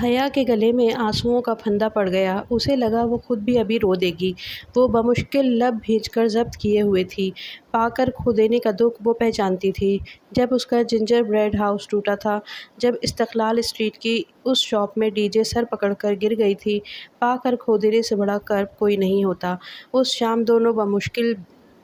حیا کے گلے میں آنسوؤں کا پھندہ پڑ گیا۔ اسے لگا وہ خود بھی ابھی رو دے گی۔ وہ بمشکل لب بھینچ کر ضبط کیے ہوئے تھی۔ پا کر کھو دینے کا دکھ وہ پہچانتی تھی۔ جب اس کا جنجر بریڈ ہاؤس ٹوٹا تھا، جب استقلال اسٹریٹ کی اس شاپ میں ڈی جے سر پکڑ کر گر گئی تھی، پا کر کھو دینے سے بڑا کرب کوئی نہیں ہوتا۔ اس شام دونوں بمشکل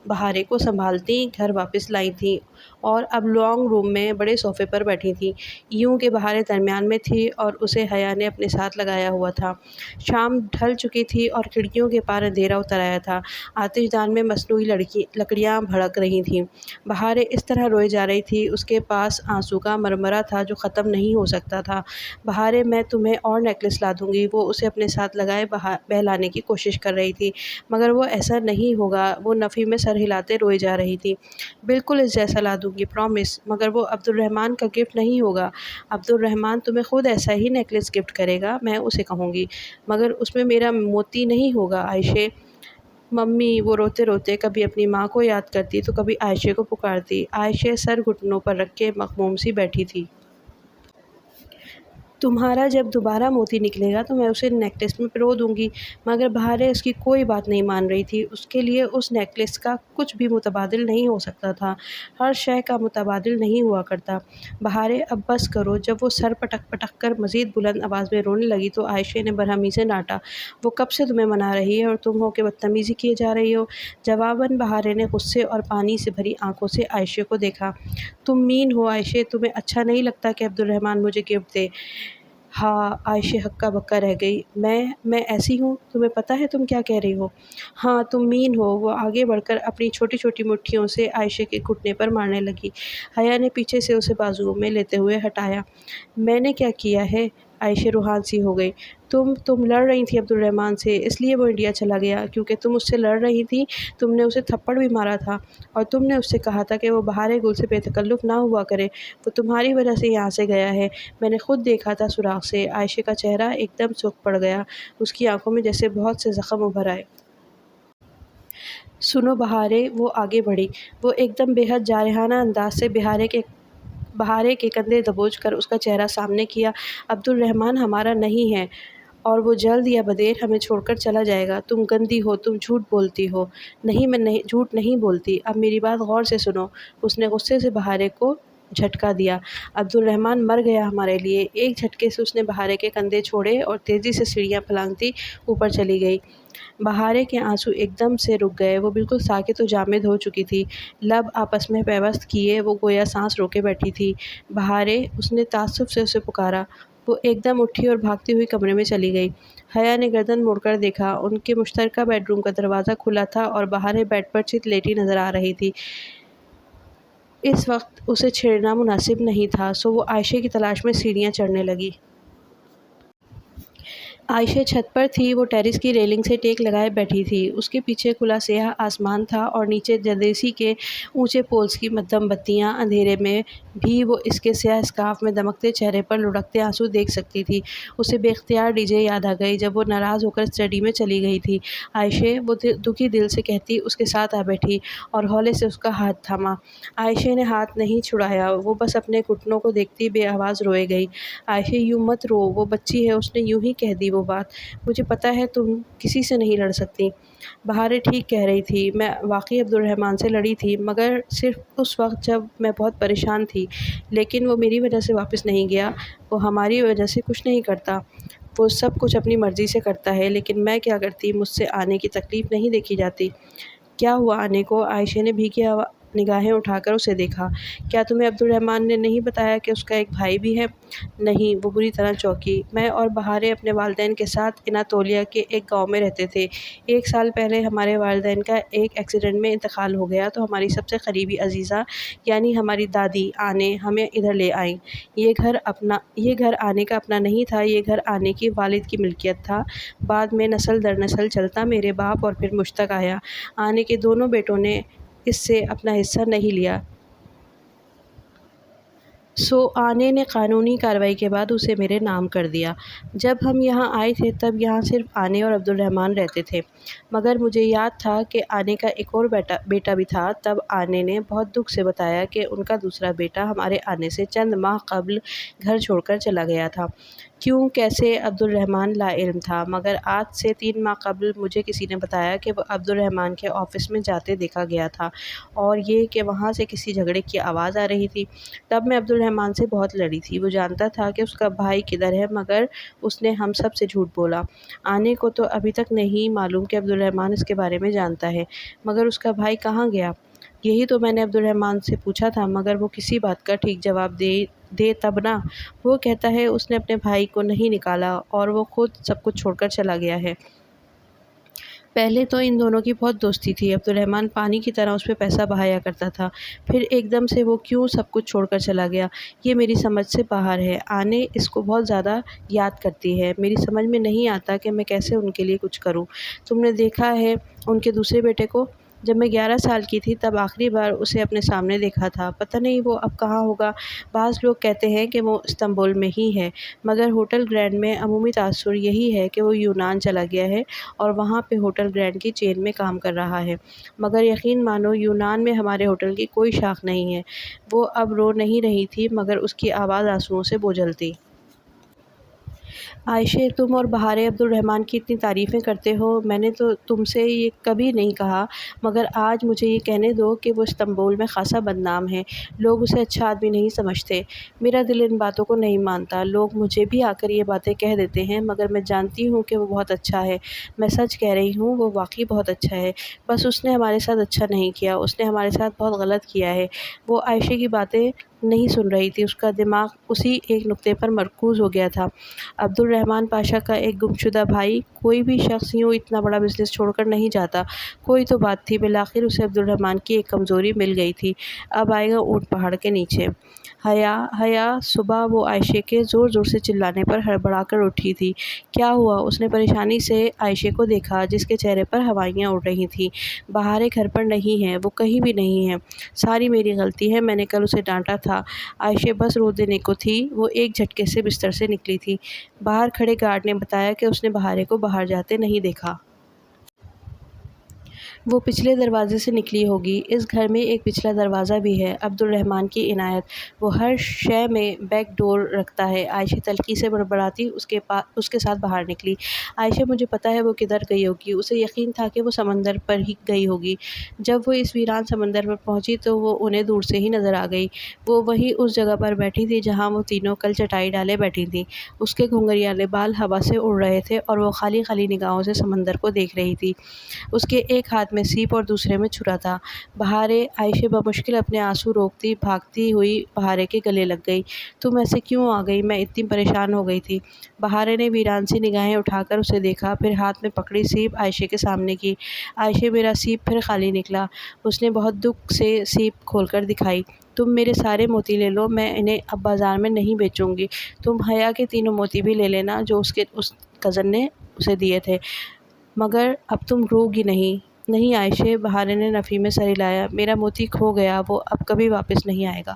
بہارے کو سنبھالتیں گھر واپس لائی تھیں اور اب لانگ روم میں بڑے صوفے پر بیٹھی تھیں، یوں کہ بہارے درمیان میں تھی اور اسے حیا نے اپنے ساتھ لگایا ہوا تھا۔ شام ڈھل چکی تھی اور کھڑکیوں کے پار اندھیرا اتر آیا تھا۔ آتش دان میں مصنوعی لکڑیاں بھڑک رہی تھیں۔ بہارے اس طرح روئے جا رہی تھی، اس کے پاس آنسو کا مرمرہ تھا جو ختم نہیں ہو سکتا تھا۔ بہارے، میں تمہیں اور نیکلس لا دوں گی، وہ اسے اپنے ساتھ لگائے بہلانے کی کوشش کر رہی تھی، مگر وہ ایسا نہیں ہوگا، وہ نفی میں سر ہلاتے روئے جا رہی تھی۔ بالکل اس جیسا لا دوں گی، پرامس، مگر وہ عبد الرحمن کا گفٹ نہیں ہوگا۔ عبد الرحمن تمہیں خود ایسا ہی نیکلس گفٹ کرے گا، میں اسے کہوں گی، مگر اس میں میرا موتی نہیں ہوگا۔ عائشہ، ممی، وہ روتے روتے کبھی اپنی ماں کو یاد کرتی تو کبھی عائشہ کو پکارتی۔ عائشہ سر گھٹنوں پر رکھ کے مغموم سی بیٹھی تھی۔ تمہارا جب دوبارہ موتی نکلے گا تو میں اسے نیکلس میں پرو دوں گی، مگر بہارے اس کی کوئی بات نہیں مان رہی تھی۔ اس کے لیے اس نیکلس کا کچھ بھی متبادل نہیں ہو سکتا تھا، ہر شے کا متبادل نہیں ہوا کرتا۔ بہارے، اب بس کرو۔ جب وہ سر پٹک پٹک کر مزید بلند آواز میں رونے لگی تو عائشہ نے برہمی سے ڈانٹا، وہ کب سے تمہیں منا رہی ہے اور تم ہو کہ بدتمیزی کیے جا رہی ہو؟ جواباً بہارے نے غصے اور پانی سے بھری آنکھوں سے عائشہ کو دیکھا۔ تم مین ہو عائشہ، تمہیں اچھا نہیں لگتا کہ عبد الرحمن مجھے گفٹ دے؟ ہاں، عائشہ ہکا بکا رہ گئی۔ میں ایسی ہوں؟ تمہیں پتہ ہے تم کیا کہہ رہی ہو؟ ہاں، تم مین ہو۔ وہ آگے بڑھ کر اپنی چھوٹی چھوٹی مٹھیوں سے عائشہ کے گھٹنے پر مارنے لگی۔ حیا نے پیچھے سے اسے بازو میں لیتے ہوئے ہٹایا۔ میں نے کیا کیا ہے؟ عائشہ روحان سی ہو گئی۔ تم لڑ رہی تھی عبد الرحمن سے، اس لیے وہ انڈیا چلا گیا، کیونکہ تم اس سے لڑ رہی تھی۔ تم نے اسے تھپڑ بھی مارا تھا اور تم نے اس سے کہا تھا کہ وہ بہارے گل سے بے تکلف نہ ہوا کرے، وہ تمہاری وجہ سے یہاں سے گیا ہے، میں نے خود دیکھا تھا سوراخ سے۔ عائشہ کا چہرہ ایک دم سرخ پڑ گیا، اس کی آنکھوں میں جیسے بہت سے زخم ابھر آئے۔ سنو بہارے، وہ آگے بڑھی۔ وہ ایک دم بے حد جارحانہ انداز سے بہارے کے کندھے دبوچ کر اس کا چہرہ سامنے کیا۔ عبد الرحمن ہمارا نہیں ہے اور وہ جلد یا بدیر ہمیں چھوڑ کر چلا جائے گا۔ تم گندی ہو، تم جھوٹ بولتی ہو۔ نہیں، میں جھوٹ نہیں بولتی، اب میری بات غور سے سنو۔ اس نے غصے سے بہارے کو جھٹکا دیا۔ عبد الرحمن مر گیا ہمارے لیے۔ ایک جھٹکے سے اس نے بہارے کے کندھے چھوڑے اور تیزی سے سیڑھیاں پھلانگتی اوپر چلی گئی۔ بہارے کے آنسو ایک دم سے رک گئے، وہ بالکل ساکت و جامد ہو چکی تھی، لب آپس میں پیوست کیے وہ گویا سانس روکے بیٹھی تھی۔ بہارے، اس نے تعصب سے اسے پکارا۔ وہ ایک دم اٹھی اور بھاگتی ہوئی کمرے میں چلی گئی۔ حیا نے گردن موڑ کر دیکھا، ان کے مشترکہ بیڈ روم کا دروازہ کھلا تھا اور بہارے بیڈ پر چت لیٹی نظر آ رہی تھی۔ اس وقت اسے چھیڑنا مناسب نہیں تھا، سو وہ عائشہ کی تلاش میں سیڑھیاں چڑھنے لگی۔ عائشہ چھت پر تھی، وہ ٹیرس کی ریلنگ سے ٹیک لگائے بیٹھی تھی۔ اس کے پیچھے کھلا سیاہ آسمان تھا اور نیچے جردیسی کے اونچے پولز کی مدھم بتیاں۔ اندھیرے میں بھی وہ اس کے سیاہ اسکارف میں دمکتے چہرے پر لڑھکتے آنسو دیکھ سکتی تھی۔ اسے بے اختیار ڈی جے یاد آ گئی جب وہ ناراض ہو کر اسٹڈی میں چلی گئی تھی۔ عائشہ، وہ دکھی دل سے کہتی اس کے ساتھ آ بیٹھی اور ہولے سے اس کا ہاتھ تھاما۔ عائشہ نے ہاتھ نہیں چھڑایا، وہ بس اپنے گھٹنوں کو دیکھتی بے آواز روئے گئی۔ عائشہ، یوں مت رو، وہ بچی ہے، اس نے یوں ہی کہہ دی وہ بات۔ مجھے پتہ ہے تم کسی سے نہیں لڑ سکتی۔ بہارے ٹھیک کہہ رہی تھی، میں واقعی عبد الرحمن سے لڑی تھی، مگر صرف اس وقت جب میں بہت پریشان تھی، لیکن وہ میری وجہ سے واپس نہیں گیا، وہ ہماری وجہ سے کچھ نہیں کرتا، وہ سب کچھ اپنی مرضی سے کرتا ہے، لیکن میں کیا کرتی، مجھ سے آنے کی تکلیف نہیں دیکھی جاتی۔ کیا ہوا آنے کو؟ عائشہ نے بھیگی نگاہیں اٹھا کر اسے دیکھا۔ کیا تمہیں عبد الرحمن نے نہیں بتایا کہ اس کا ایک بھائی بھی ہے؟ نہیں، وہ بری طرح چونکی۔ میں اور بہارے اپنے والدین کے ساتھ اناتولیہ کے ایک گاؤں میں رہتے تھے۔ 1 سال پہلے ہمارے والدین کا ایک ایکسیڈنٹ میں انتقال ہو گیا تو ہماری سب سے قریبی عزیزہ یعنی ہماری دادی آنے ہمیں ادھر لے آئیں۔ یہ گھر آنے کا اپنا نہیں تھا، یہ گھر آنے کی والد کی ملکیت تھا۔ بعد میں نسل در نسل چلتا میرے باپ اور پھر مجھ تک آیا۔ آنے کے دونوں بیٹوں نے اس سے اپنا حصہ نہیں لیا۔ آنے نے قانونی کارروائی کے بعد اسے میرے نام کر دیا۔ جب ہم یہاں آئے تھے تب یہاں صرف آنے اور عبد الرحمن رہتے تھے، مگر مجھے یاد تھا کہ آنے کا ایک اور بیٹا بھی تھا۔ تب آنے نے بہت دکھ سے بتایا کہ ان کا دوسرا بیٹا ہمارے آنے سے چند ماہ قبل گھر چھوڑ کر چلا گیا تھا۔ کیوں کیسے عبد الرحمن لا علم تھا، مگر آج سے 3 ماہ قبل مجھے کسی نے بتایا کہ وہ عبد الرحمن کے آفس میں جاتے دیکھا گیا تھا، اور یہ کہ وہاں سے کسی جھگڑے کی آواز آ رہی تھی۔ تب میں عبد الرحمن سے بہت لڑی تھی۔ وہ جانتا تھا کہ اس کا بھائی کدھر ہے، مگر اس نے ہم سب سے جھوٹ بولا۔ آنے کو تو ابھی تک نہیں معلوم کہ عبد الرحمن اس کے بارے میں جانتا ہے، مگر اس کا بھائی کہاں گیا؟ یہی تو میں نے عبد الرحمن سے پوچھا تھا، مگر وہ کسی بات کا ٹھیک جواب دے تب نا۔ وہ کہتا ہے اس نے اپنے بھائی کو نہیں نکالا اور وہ خود سب کچھ چھوڑ کر چلا گیا ہے۔ پہلے تو ان دونوں کی بہت دوستی تھی، عبد الرحمن پانی کی طرح اس پہ پیسہ بہایا کرتا تھا، پھر ایک دم سے وہ کیوں سب کچھ چھوڑ کر چلا گیا، یہ میری سمجھ سے باہر ہے۔ آنے اس کو بہت زیادہ یاد کرتی ہے، میری سمجھ میں نہیں آتا کہ میں کیسے ان کے لیے کچھ کروں۔ تم نے دیکھا ہے ان کے دوسرے بیٹے کو؟ جب میں 11 سال کی تھی تب آخری بار اسے اپنے سامنے دیکھا تھا، پتہ نہیں وہ اب کہاں ہوگا۔ بعض لوگ کہتے ہیں کہ وہ استنبول میں ہی ہے، مگر ہوٹل گرینڈ میں عمومی تاثر یہی ہے کہ وہ یونان چلا گیا ہے اور وہاں پہ ہوٹل گرینڈ کی چین میں کام کر رہا ہے، مگر یقین مانو یونان میں ہمارے ہوٹل کی کوئی شاخ نہیں ہے۔ وہ اب رو نہیں رہی تھی، مگر اس کی آواز آنسوؤں سے بوجھل تھی۔ عائشہ، تم اور بہارے عبد الرحمن کی اتنی تعریفیں کرتے ہو، میں نے تو تم سے یہ کبھی نہیں کہا، مگر آج مجھے یہ کہنے دو کہ وہ استنبول میں خاصا بدنام ہے، لوگ اسے اچھا آدمی نہیں سمجھتے۔ میرا دل ان باتوں کو نہیں مانتا، لوگ مجھے بھی آ کر یہ باتیں کہہ دیتے ہیں، مگر میں جانتی ہوں کہ وہ بہت اچھا ہے۔ میں سچ کہہ رہی ہوں، وہ واقعی بہت اچھا ہے، بس اس نے ہمارے ساتھ اچھا نہیں کیا، اس نے ہمارے ساتھ بہت غلط کیا ہے۔ وہ عائشہ کی باتیں نہیں سن رہی تھی، اس کا دماغ اسی ایک نقطے پر مرکوز ہو گیا تھا۔ عبد الرحمن پاشا کا ایک گمشدہ بھائی، کوئی بھی شخص یوں اتنا بڑا بزنس چھوڑ کر نہیں جاتا، کوئی تو بات تھی۔ بالآخر اسے عبد الرحمن کی ایک کمزوری مل گئی تھی، اب آئے گا اونٹ پہاڑ کے نیچے۔ حیا صبح وہ عائشہ کے زور زور سے چلانے پر ہڑبڑا کر اٹھی تھی۔ کیا ہوا؟ اس نے پریشانی سے عائشہ کو دیکھا، جس کے چہرے پر ہوائیاں اڑ رہی تھیں۔ بہارے گھر پر نہیں ہے، وہ کہیں بھی نہیں ہے، ساری میری غلطی ہے، میں نے کل اسے ڈانٹا تھا۔ عائشہ بس رو دینے کو تھی، وہ ایک جھٹکے سے بستر سے نکلی تھی۔ باہر کھڑے گارڈ نے بتایا کہ اس نے بہارے کو باہر جاتے نہیں دیکھا۔ وہ پچھلے دروازے سے نکلی ہوگی۔ اس گھر میں ایک پچھلا دروازہ بھی ہے، عبد الرحمن کی عنایت، وہ ہر شے میں بیک ڈور رکھتا ہے۔ عائشہ تلخی سے بڑبڑاتی اس کے ساتھ باہر نکلی۔ عائشہ، مجھے پتہ ہے وہ کدھر گئی ہوگی، اسے یقین تھا کہ وہ سمندر پر ہی گئی ہوگی۔ جب وہ اس ویران سمندر پر پہنچی تو وہ انہیں دور سے ہی نظر آ گئی۔ وہ وہیں اس جگہ پر بیٹھی تھی جہاں وہ تینوں کل چٹائی ڈالے بیٹھی تھیں۔ اس کے گھنگھریالے بال ہوا سے اڑ رہے تھے اور وہ خالی خالی نگاہوں سے سمندر کو دیکھ رہی تھی۔ اس کے ایک ہاتھ میں سیپ اور دوسرے میں چھرا تھا۔ بہارے، عائشہ بمشکل اپنے آنسو روکتی بھاگتی ہوئی بہارے کے گلے لگ گئی۔ تم ایسے کیوں آ گئی؟ میں اتنی پریشان ہو گئی تھی۔ بہارے نے ویران سی نگاہیں اٹھا کر اسے دیکھا، پھر ہاتھ میں پکڑی سیپ عائشہ کے سامنے کی۔ عائشہ، میرا سیپ پھر خالی نکلا۔ اس نے بہت دکھ سے سیپ کھول کر دکھائی۔ تم میرے سارے موتی لے لو، میں انہیں اب بازار میں نہیں بیچوں گی۔ تم حیا کے تینوں موتی بھی لے لینا جو اس کزن نے اسے دیے تھے، مگر اب تم رو گی نہیں۔ نہیں عائشہ، بہارے نے نفی میں سر ہلایا، میرا موتی کھو گیا، وہ اب کبھی واپس نہیں آئے گا۔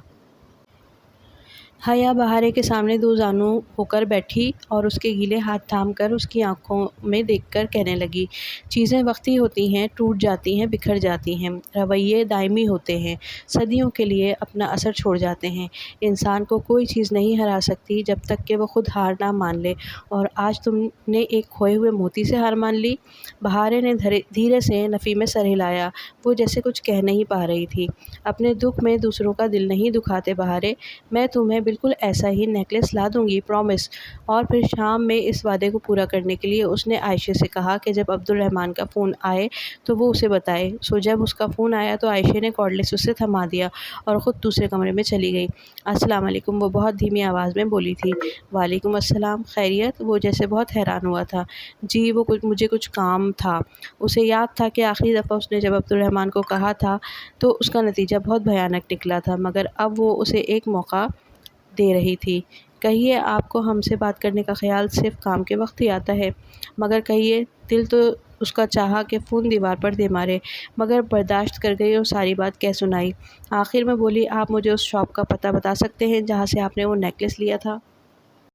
حیا بہارے کے سامنے دو زانو ہو کر بیٹھی اور اس کے گیلے ہاتھ تھام کر اس کی آنکھوں میں دیکھ کر کہنے لگی، چیزیں وقتی ہوتی ہیں، ٹوٹ جاتی ہیں، بکھر جاتی ہیں، رویے دائمی ہوتے ہیں، صدیوں کے لیے اپنا اثر چھوڑ جاتے ہیں۔ انسان کو کوئی چیز نہیں ہرا سکتی جب تک کہ وہ خود ہار نہ مان لے، اور آج تم نے ایک کھوئے ہوئے موتی سے ہار مان لی۔ بہارے نے دھیرے سے نفی میں سر ہلایا، وہ جیسے کچھ کہہ نہیں پا رہی تھی۔ اپنے دکھ میں دوسروں کا دل نہیں دکھاتے بہارے، میں تمہیں بالکل ایسا ہی نیکلس لا دوں گی، پرومس۔ اور پھر شام میں اس وعدے کو پورا کرنے کے لیے اس نے عائشہ سے کہا کہ جب عبد الرحمن کا فون آئے تو وہ اسے بتائے۔ جب اس کا فون آیا تو عائشہ نے کارڈلیس اسے تھما دیا اور خود دوسرے کمرے میں چلی گئی۔ السلام علیکم، وہ بہت دھیمی آواز میں بولی تھی۔ وعلیکم السلام، خیریت؟ وہ جیسے بہت حیران ہوا تھا۔ جی، مجھے کچھ کام تھا۔ اسے یاد تھا کہ آخری دفعہ اس نے جب عبد الرحمن کو کہا تھا تو اس کا نتیجہ بہت بھیانک نکلا تھا، مگر اب وہ اسے ایک موقع دے رہی تھی۔ کہیے آپ کو ہم سے بات کرنے کا خیال صرف کام کے وقت ہی آتا ہے، مگر کہیے دل تو اس کا چاہا کہ فون دیوار پر دے مارے، مگر برداشت کر گئی اور ساری بات کہہ سنائی۔ آخر میں بولی، آپ مجھے اس شاپ کا پتہ بتا سکتے ہیں جہاں سے آپ نے وہ نیکلس لیا تھا؟